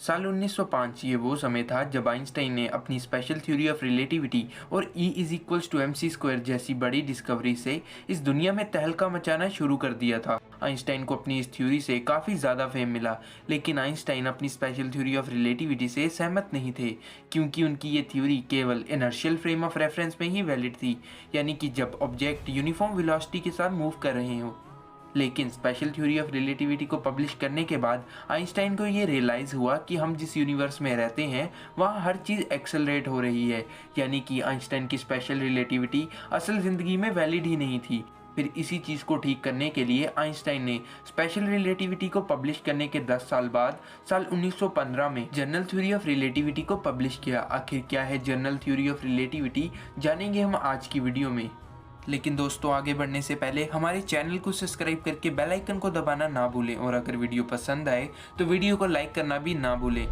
साल 1905 ये वो समय था जब आइंस्टाइन ने अपनी स्पेशल थ्योरी ऑफ रिलेटिविटी और E=mc² जैसी बड़ी डिस्कवरी से इस दुनिया में तहलका मचाना शुरू कर दिया था। आइंस्टाइन को अपनी इस थ्योरी से काफ़ी ज़्यादा फेम मिला, लेकिन आइंस्टाइन अपनी स्पेशल थ्योरी ऑफ रिलेटिविटी से सहमत नहीं थे, क्योंकि उनकी ये थ्योरी केवल इनर्शियल फ्रेम ऑफ रेफरेंस में ही वैलिड थी, यानी कि जब ऑब्जेक्ट यूनिफॉर्म वेलोसिटी के साथ मूव कर रहे हो। लेकिन स्पेशल थ्योरी ऑफ रिलेटिविटी को पब्लिश करने के बाद आइंस्टाइन को ये रियलाइज़ हुआ कि हम जिस यूनिवर्स में रहते हैं वहाँ हर चीज़ एक्सेलरेट हो रही है, यानी कि आइंस्टाइन की स्पेशल रिलेटिविटी असल ज़िंदगी में वैलिड ही नहीं थी। फिर इसी चीज़ को ठीक करने के लिए आइंस्टाइन ने स्पेशल रिलेटिविटी को पब्लिश करने के 10 साल बाद साल 1915 में जनरल थ्योरी ऑफ रिलेटिविटी को पब्लिश किया। आखिर क्या है जनरल थ्योरी ऑफ रिलेटिविटी, जानेंगे हम आज की वीडियो में। लेकिन दोस्तों, आगे बढ़ने से पहले हमारे चैनल को सब्सक्राइब करके बेल आइकन को दबाना ना भूलें, और अगर वीडियो पसंद आए तो वीडियो को लाइक करना भी ना भूलें।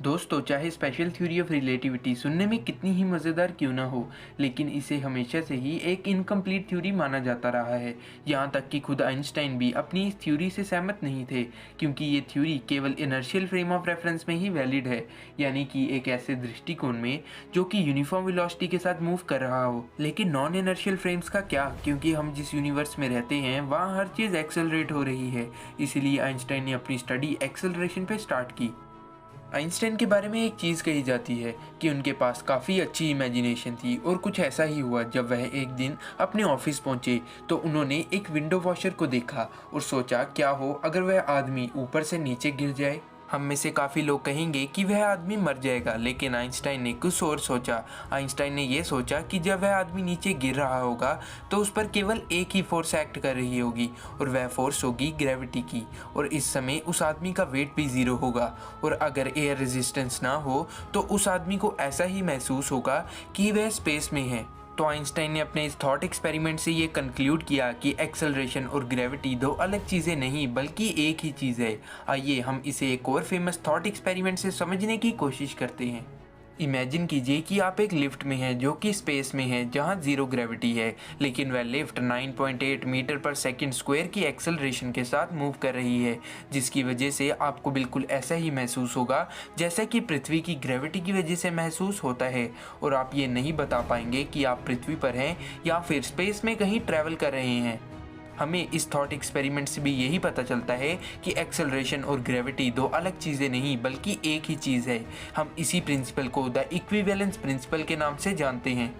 दोस्तों, चाहे स्पेशल थ्योरी ऑफ रिलेटिविटी सुनने में कितनी ही मज़ेदार क्यों ना हो, लेकिन इसे हमेशा से ही एक इनकम्प्लीट थ्योरी माना जाता रहा है। यहाँ तक कि खुद आइंस्टाइन भी अपनी इस थ्योरी से सहमत नहीं थे, क्योंकि ये थ्योरी केवल इनर्शियल फ्रेम ऑफ रेफरेंस में ही वैलिड है, यानी कि एक ऐसे दृष्टिकोण में जो कि यूनिफॉर्म वेलोसिटी के साथ मूव कर रहा हो। लेकिन नॉन इनर्शियल फ्रेम्स का क्या, क्योंकि हम जिस यूनिवर्स में रहते हैं वहाँ हर चीज़ एक्सेलरेट हो रही है। इसीलिए आइंस्टाइन ने अपनी स्टडी एक्सेलरेशन पे स्टार्ट की। आइंस्टाइन के बारे में एक चीज़ कही जाती है कि उनके पास काफ़ी अच्छी इमेजिनेशन थी, और कुछ ऐसा ही हुआ जब वह एक दिन अपने ऑफिस पहुंचे तो उन्होंने एक विंडो वॉशर को देखा और सोचा क्या हो अगर वह आदमी ऊपर से नीचे गिर जाए। हम में से काफ़ी लोग कहेंगे कि वह आदमी मर जाएगा, लेकिन आइंस्टाइन ने कुछ और सोचा। आइंस्टाइन ने यह सोचा कि जब वह आदमी नीचे गिर रहा होगा तो उस पर केवल एक ही फोर्स एक्ट कर रही होगी, और वह फोर्स होगी ग्रेविटी की, और इस समय उस आदमी का वेट भी ज़ीरो होगा, और अगर एयर रेजिस्टेंस ना हो तो उस आदमी को ऐसा ही महसूस होगा कि वह स्पेस में है। तो आइंस्टाइन ने अपने इस थॉट एक्सपेरिमेंट से ये कंक्लूड किया कि एक्सेलरेशन और ग्रेविटी दो अलग चीज़ें नहीं बल्कि एक ही चीज़ है। आइए हम इसे एक और फेमस थॉट एक्सपेरिमेंट से समझने की कोशिश करते हैं। इमेजिन कीजिए कि आप एक लिफ्ट में हैं जो कि स्पेस में है, जहां जीरो ग्रेविटी है, लेकिन वह लिफ्ट 9.8 मीटर पर सेकंड स्क्वायर की एक्सेलरेशन के साथ मूव कर रही है, जिसकी वजह से आपको बिल्कुल ऐसा ही महसूस होगा जैसा कि पृथ्वी की ग्रेविटी की वजह से महसूस होता है, और आप ये नहीं बता पाएंगे कि आप पृथ्वी पर हैं या फिर स्पेस में कहीं ट्रैवल कर रहे हैं। हमें इस थॉट एक्सपेरिमेंट से भी यही पता चलता है कि एक्सेलरेशन और ग्रेविटी दो अलग चीज़ें नहीं बल्कि एक ही चीज़ है। हम इसी प्रिंसिपल को द इक्विवेलेंस प्रिंसिपल के नाम से जानते हैं।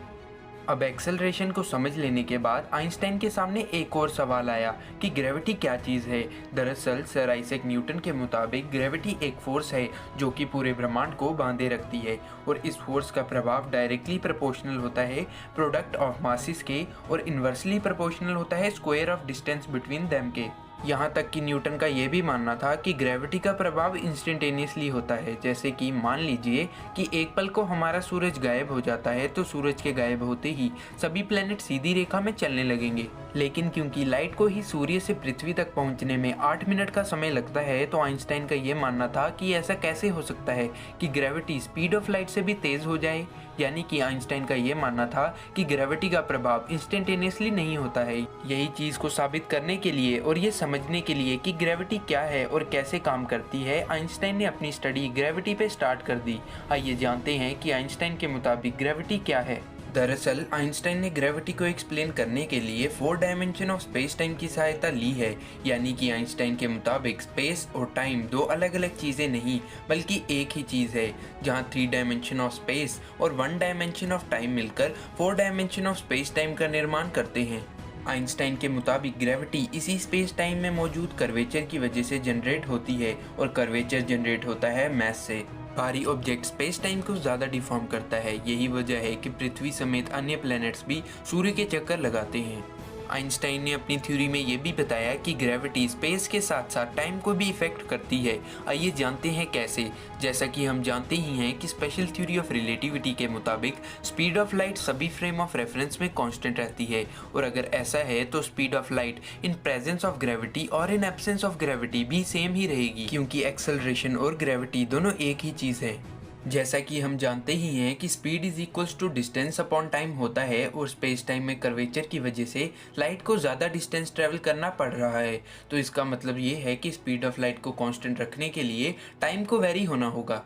अब एक्सेलरेशन को समझ लेने के बाद आइंस्टाइन के सामने एक और सवाल आया कि ग्रेविटी क्या चीज़ है। दरअसल सर आइजैक न्यूटन के मुताबिक ग्रेविटी एक फोर्स है जो कि पूरे ब्रह्मांड को बांधे रखती है, और इस फोर्स का प्रभाव डायरेक्टली प्रोपोर्शनल होता है प्रोडक्ट ऑफ मासेस के, और इन्वर्सली प्रोपोर्शनल होता है square of distance between them के। यहाँ तक कि न्यूटन का यह भी मानना था कि ग्रेविटी का प्रभाव इंस्टेंटेनियसली होता है, जैसे कि मान लीजिए कि एक पल को हमारा सूरज गायब हो जाता है तो सूरज के गायब होते ही सभी प्लैनेट सीधी रेखा में चलने लगेंगे। लेकिन क्योंकि लाइट को ही सूर्य से पृथ्वी तक पहुंचने में 8 मिनट का समय लगता है, तो आइंस्टाइन का यह मानना था कि ऐसा कैसे हो सकता है कि ग्रेविटी स्पीड ऑफ लाइट से भी तेज हो जाए। यानी कि आइंस्टाइन का यह मानना था कि ग्रेविटी का प्रभाव इंस्टेंटेनियसली नहीं होता है। यही चीज़ को साबित करने के लिए और ये समझने के लिए कि ग्रेविटी क्या है और कैसे काम करती है, आइंस्टाइन ने अपनी स्टडी ग्रेविटी पे स्टार्ट कर दी। आइए जानते हैं कि आइंस्टाइन के मुताबिक ग्रेविटी क्या है। दरअसल आइंस्टाइन ने ग्रेविटी को एक्सप्लेन करने के लिए 4 डायमेंशन ऑफ स्पेस टाइम की सहायता ली है, यानी कि आइंस्टाइन के मुताबिक स्पेस और टाइम दो अलग अलग चीज़ें नहीं बल्कि एक ही चीज़ है, जहां 3 डायमेंशन ऑफ स्पेस और 1 डायमेंशन ऑफ टाइम मिलकर 4 डायमेंशन ऑफ स्पेस टाइम का निर्माण करते हैं। आइंस्टाइन के मुताबिक ग्रेविटी इसी स्पेस टाइम में मौजूद कर्वेचर की वजह से जनरेट होती है, और कर्वेचर जनरेट होता है मैस से। भारी ऑब्जेक्ट स्पेस टाइम को ज़्यादा डिफॉर्म करता है। यही वजह है कि पृथ्वी समेत अन्य प्लैनेट्स भी सूर्य के चक्कर लगाते हैं। आइंस्टाइन ने अपनी थ्योरी में ये भी बताया कि ग्रेविटी स्पेस के साथ साथ टाइम को भी इफेक्ट करती है। आइए जानते हैं कैसे। जैसा कि हम जानते ही हैं कि स्पेशल थ्योरी ऑफ रिलेटिविटी के मुताबिक स्पीड ऑफ लाइट सभी फ्रेम ऑफ रेफरेंस में कांस्टेंट रहती है, और अगर ऐसा है तो speed of light in presence of gravity और इन एब्सेंस ऑफ ग्रेविटी भी सेम ही रहेगी, क्योंकि एक्सेलरेशन और ग्रेविटी दोनों एक ही चीज़ है। जैसा कि हम जानते ही हैं कि speed is equals to distance upon time होता है, और स्पेस टाइम में कर्वेचर की वजह से लाइट को ज़्यादा डिस्टेंस ट्रैवल करना पड़ रहा है। तो इसका मतलब ये है कि स्पीड ऑफ लाइट को कांस्टेंट रखने के लिए टाइम को वेरी होना होगा।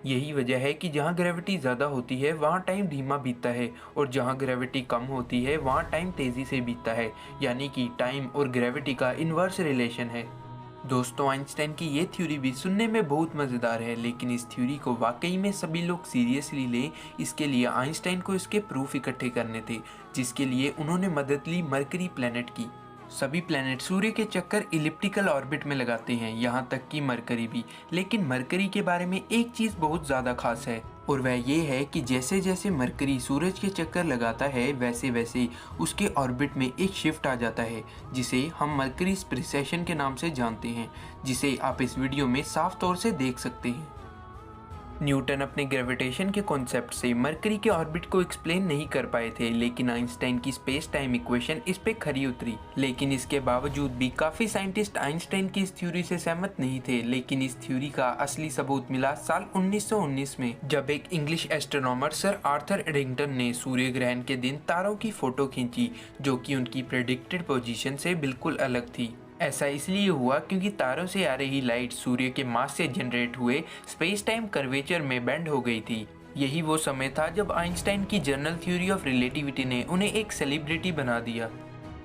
यही वजह है कि जहाँ ग्रेविटी ज़्यादा होती है वहाँ टाइम धीमा बीतता है, और जहाँ ग्रेविटी कम होती है वहाँ टाइम तेज़ी से बीतता है, यानी कि टाइम और ग्रेविटी का इन्वर्स रिलेशन है। दोस्तों, आइंस्टाइन की ये थ्योरी भी सुनने में बहुत मज़ेदार है, लेकिन इस थ्योरी को वाकई में सभी लोग सीरियसली लें, इसके लिए आइंस्टाइन को इसके प्रूफ इकट्ठे करने थे, जिसके लिए उन्होंने मदद ली मरकरी प्लैनेट की। सभी प्लैनेट सूर्य के चक्कर इलिप्टिकल ऑर्बिट में लगाते हैं, यहाँ तक कि मरकरी भी। लेकिन मरकरी के बारे में एक चीज़ बहुत ज़्यादा खास है, और वह ये है कि जैसे जैसे मरकरी सूरज के चक्कर लगाता है वैसे वैसे उसके ऑर्बिट में एक शिफ्ट आ जाता है, जिसे हम मरकरी प्रिसेशन के नाम से जानते हैं, जिसे आप इस वीडियो में साफ तौर से देख सकते हैं। न्यूटन अपने ग्रेविटेशन के कॉन्सेप्ट से मरकरी के ऑर्बिट को एक्सप्लेन नहीं कर पाए थे, लेकिन आइंस्टाइन की स्पेस टाइम इक्वेशन इस पे खरी उतरी। लेकिन इसके बावजूद भी काफ़ी साइंटिस्ट आइंस्टाइन की इस थ्योरी से सहमत नहीं थे। लेकिन इस थ्योरी का असली सबूत मिला साल 1919 में, जब एक English astronomer sir Arthur Eddington ने सूर्य ग्रहण के दिन तारों की फोटो खींची, जो कि उनकी प्रेडिक्टेड पोजीशन से बिल्कुल अलग थी। ऐसा इसलिए हुआ क्योंकि तारों से आ रही लाइट सूर्य के मास से जनरेट हुए स्पेस टाइम कर्वेचर में बेंड हो गई थी। यही वो समय था जब आइंस्टाइन की जनरल थ्योरी ऑफ रिलेटिविटी ने उन्हें एक सेलिब्रिटी बना दिया।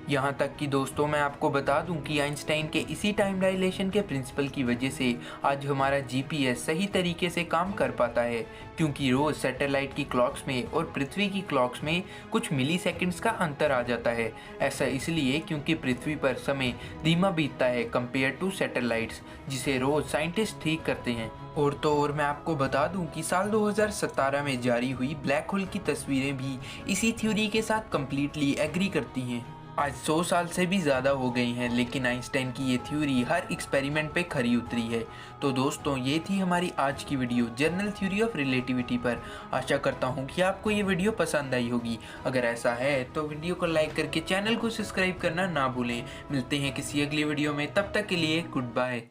यहाँ तक कि दोस्तों, मैं आपको बता दूं कि आइंस्टाइन के इसी टाइम डायलेशन के प्रिंसिपल की वजह से आज हमारा जीपीएस सही तरीके से काम कर पाता है, क्योंकि रोज़ सैटेलाइट की क्लॉक्स में और पृथ्वी की क्लॉक्स में कुछ मिली सेकेंड्स का अंतर आ जाता है। ऐसा इसलिए क्योंकि पृथ्वी पर समय धीमा बीतता है कंपेयर टू सैटेलाइट्स, जिसे रोज़ साइंटिस्ट ठीक करते हैं। और मैं आपको बता दूं कि साल 2017 में जारी हुई ब्लैक होल की तस्वीरें भी इसी थ्योरी के साथ कम्प्लीटली एग्री करती हैं। आज 100 साल से भी ज़्यादा हो गई हैं, लेकिन आइंस्टाइन की ये थ्योरी हर एक्सपेरिमेंट पे खरी उतरी है। तो दोस्तों, ये थी हमारी आज की video general theory of relativity पर। आशा करता हूँ कि आपको ये वीडियो पसंद आई होगी। अगर ऐसा है तो वीडियो को लाइक करके चैनल को सब्सक्राइब करना ना भूलें। मिलते हैं किसी अगली वीडियो में, तब तक के लिए गुड बाय।